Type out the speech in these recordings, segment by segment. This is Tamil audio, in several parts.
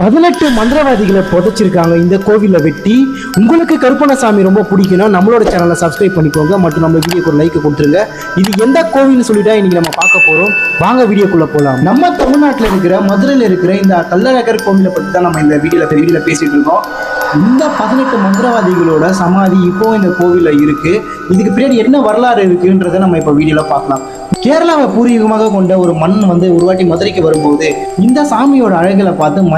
18 மந்திரவாதிகளை புதைச்சிருக்காங்க இந்த கோவிலை வெட்டி. உங்களுக்கு கருப்பணசாமி ரொம்ப பிடிக்கணும், நம்மளோட சேனலை சப்ஸ்கிரைப் பண்ணிக்கோங்க மற்றும் நம்ம வீடியோக்கு ஒரு லைக் கொடுத்துருங்க. இது எந்த கோவில்னு சொல்லிட்டா இன்னைக்கு நம்ம பார்க்க போறோம். வாங்க வீடியோக்குள்ள போலாம். நம்ம தமிழ்நாட்டில் இருக்கிற மதுரையில் இருக்கிற இந்த கள்ளழகர் கோவிலை பற்றி தான் நம்ம இந்த வீடியோல பேசிட்டு இருக்கோம். இந்த 18 மந்திரவாதிகளோட சமாதி இப்போ இந்த கோவிலில் இருக்கு. இதுக்கு பின்னாடி என்ன வரலாறு இருக்குன்றதை நம்ம இப்போ வீடியோல பார்க்கலாம். கேரளாவை பூர்வீகமாக கொண்ட ஒரு மண் ஒரு வாட்டி மதுரைக்கு வரும்போது இந்த சாமியோட அழகுகளை பார்த்து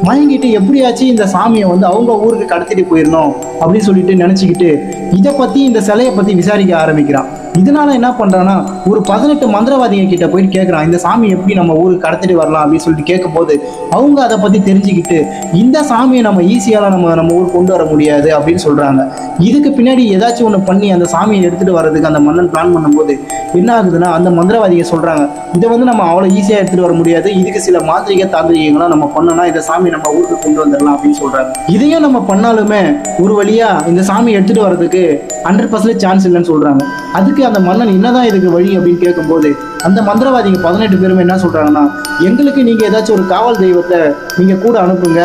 மயங்கிட்டு எப்படியாச்சும் இந்த சாமியை அவங்க ஊருக்கு கடத்திட்டு போயிடணும் அப்படின்னு சொல்லிட்டு நினைச்சுக்கிட்டு இதை பத்தி இந்த சிலையை பத்தி விசாரிக்க ஆரம்பிக்கிறான். இதனால என்ன பண்றான்னா ஒரு 18 மந்திரவாதிகள் கிட்ட போயிட்டு கேட்கறான், இந்த சாமி எப்படி நம்ம ஊருக்கு கடத்திட்டு வரலாம் அப்படின்னு சொல்லிட்டு கேட்கும் போது அவங்க அதை பத்தி தெரிஞ்சுக்கிட்டு இந்த சாமியை நம்ம ஈஸியால நம்ம ஊருக்கு கொண்டு வர முடியாது அப்படின்னு சொல்றாங்க. இதுக்கு பின்னாடி ஏதாச்சும் ஒண்ணு பண்ணி அந்த சாமியை எடுத்துட்டு வர்றதுக்கு அந்த மன்னன் பிளான் பண்ணும்போது என்ன ஆகுதுன்னா அந்த மந்திரவாதிகள் சொல்றாங்க, இதை நம்ம அவ்வளவு ஈஸியா எடுத்துட்டு வர முடியாது, இதுக்கு சில மாந்திரிக தாந்திரிகங்களை நம்ம பண்ணோம்னா இந்த சாமி நம்ம ஊருக்கு கொண்டு வந்துடலாம் அப்படின்னு சொல்றாங்க. இதையும் நம்ம பண்ணாலுமே ஒரு வழியா இந்த சாமி எடுத்துட்டு வர்றதுக்கு 100% சான்ஸ் இல்லைன்னு சொல்றாங்க. அதுக்கு அந்த மன்னன் என்னதான் இதுக்கு வழி அப்படின்னு கேட்கும்போது அந்த மந்திரவாதிகள் 18 பேருமே என்ன சொல்றாங்கன்னா, எங்களுக்கு நீங்க ஏதாச்சும் ஒரு காவல் தெய்வத்தை நீங்க கூட அனுப்புங்க,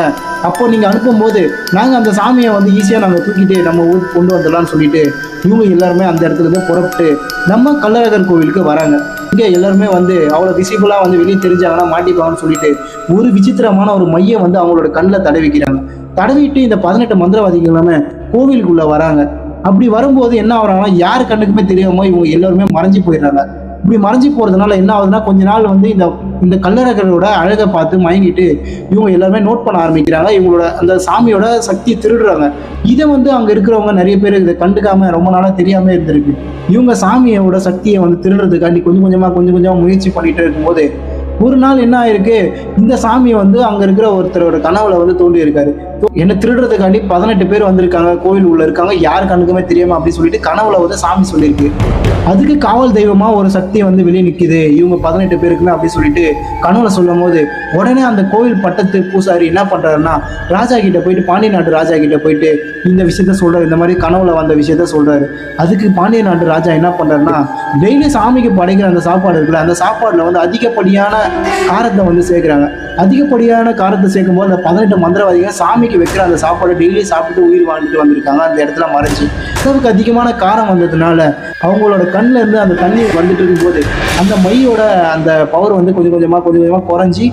அப்போ நீங்க அனுப்பும்போது நாங்க அந்த சாமியை ஈஸியா நாங்க தூக்கிட்டு நம்ம ஊருக்கு கொண்டு வந்துடலாம்னு சொல்லிட்டு இவங்க எல்லாருமே அந்த இடத்துல இருந்து புறப்பட்டு நம்ம கள்ளழகர் கோவிலுக்கு வராங்க. இங்க எல்லாருமே அவ்வளவு விசிபிளா வெளியே தெரிஞ்சாங்கன்னா மாட்டிப்பாங்கன்னு சொல்லிட்டு ஒரு விசித்திரமான ஒரு மைய அவங்களோட கண்ணில் தடவிக்கிறாங்க. தடவிட்டு இந்த 18 மந்திரவாதிகள் எல்லாமே கோவிலுக்குள்ள வராங்க. அப்படி வரும்போது என்ன ஆகுறாங்கன்னா யாரு கண்ணுக்குமே தெரியாம இவங்க எல்லாருமே மறைஞ்சு போயிடுறாங்க. இப்படி மறைஞ்சு போறதுனால என்ன ஆகுதுன்னா கொஞ்ச நாள் இந்த கள்ளழகரோட அழகை பார்த்து மயங்கிட்டு இவங்க எல்லாருமே நோட் பண்ண ஆரம்பிக்கிறாங்க. இவங்களோட அந்த சாமியோட சக்தியை திருடுறாங்க. இதை அங்க இருக்கிறவங்க நிறைய பேர் இதை கண்டுக்காம ரொம்ப நாளா தெரியாம இருந்திருக்கு. இவங்க சாமியோட சக்தியை திருடுறதுக்காண்டி கொஞ்சம் கொஞ்சமா முயற்சி பண்ணிட்டு இருக்கும்போது ஒரு நாள் என்ன ஆயிருக்கு, இந்த சாமி அங்க இருக்கிற ஒருத்தரோட கனவுல தோண்டி இருக்காரு. என்ன திருடுறதுக்காண்டி 18 பேர் வந்திருக்காங்க, கோவில் உள்ள இருக்காங்க, யாரு கண்ணுக்குமே தெரியாம அப்படின்னு சொல்லிட்டு கனவுல சாமி சொல்லியிருக்கு. அதுக்கு காவல் தெய்வமா ஒரு சக்தி வெளியே நிக்குது இவங்க 18 பேருக்குமே அப்படின்னு சொல்லிட்டு கனவுல சொல்லும் போது உடனே அந்த கோவில் பட்டத்து பூசாரி என்ன பண்றாருன்னா ராஜா கிட்ட போயிட்டு, பாண்டிய நாட்டு ராஜா கிட்ட போயிட்டு இந்த விஷயத்த சொல்றாரு. இந்த மாதிரி கனவுல வந்த விஷயத்த சொல்றாரு. அதுக்கு பாண்டிய நாட்டு ராஜா என்ன பண்றாருன்னா டெய்லி சாமிக்கு படைக்கிற அந்த சாப்பாடு இருக்குல்ல, அந்த சாப்பாடுல அதிகப்படியான காரத்தை சேர்க்கிறாங்க. அதிகப்படியான காரத்தை சேர்க்கும் போது அந்த 18 மந்திரவாதிகள் சாமிக்கு வைக்கிற அந்த சாப்பாடை டெய்லி சாப்பிட்டு உயிர் வாழ்ந்துட்டு வந்திருக்காங்க. அந்த இடத்துல மறைஞ்சு அளவுக்கு அதிகமான காரம் வந்ததுனால அவங்களோட கண்ணில் இருந்து அந்த தண்ணீர் வந்துட்டு இருக்கும்போது அந்த மையோட அந்த பவர் கொஞ்சம் கொஞ்சமா குறைஞ்சி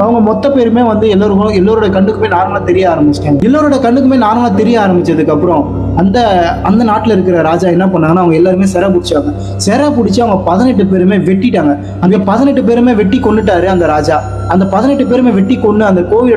அவங்க மொத்த பேருமே எல்லோரோட கண்ணுக்குமே நார்மலா தெரிய ஆரம்பிச்சிட்டாங்க. எல்லோரோட கண்ணுக்குமே நார்மலா தெரிய ஆரம்பிச்சதுக்கு அப்புறம் அந்த நாட்டில் இருக்கிற ராஜா என்ன பண்ணாங்கன்னா அவங்க எல்லாருமே சிறை பிடிச்சாங்க. சிறை பிடிச்சி அவங்க 18 பேருமே வெட்டிட்டாங்க. அந்த 18 பேருமே வெட்டி கொண்டுட்டாரு அந்த ராஜா. அந்த 18 பேருமே வெட்டி கொண்டு அந்த கோவில்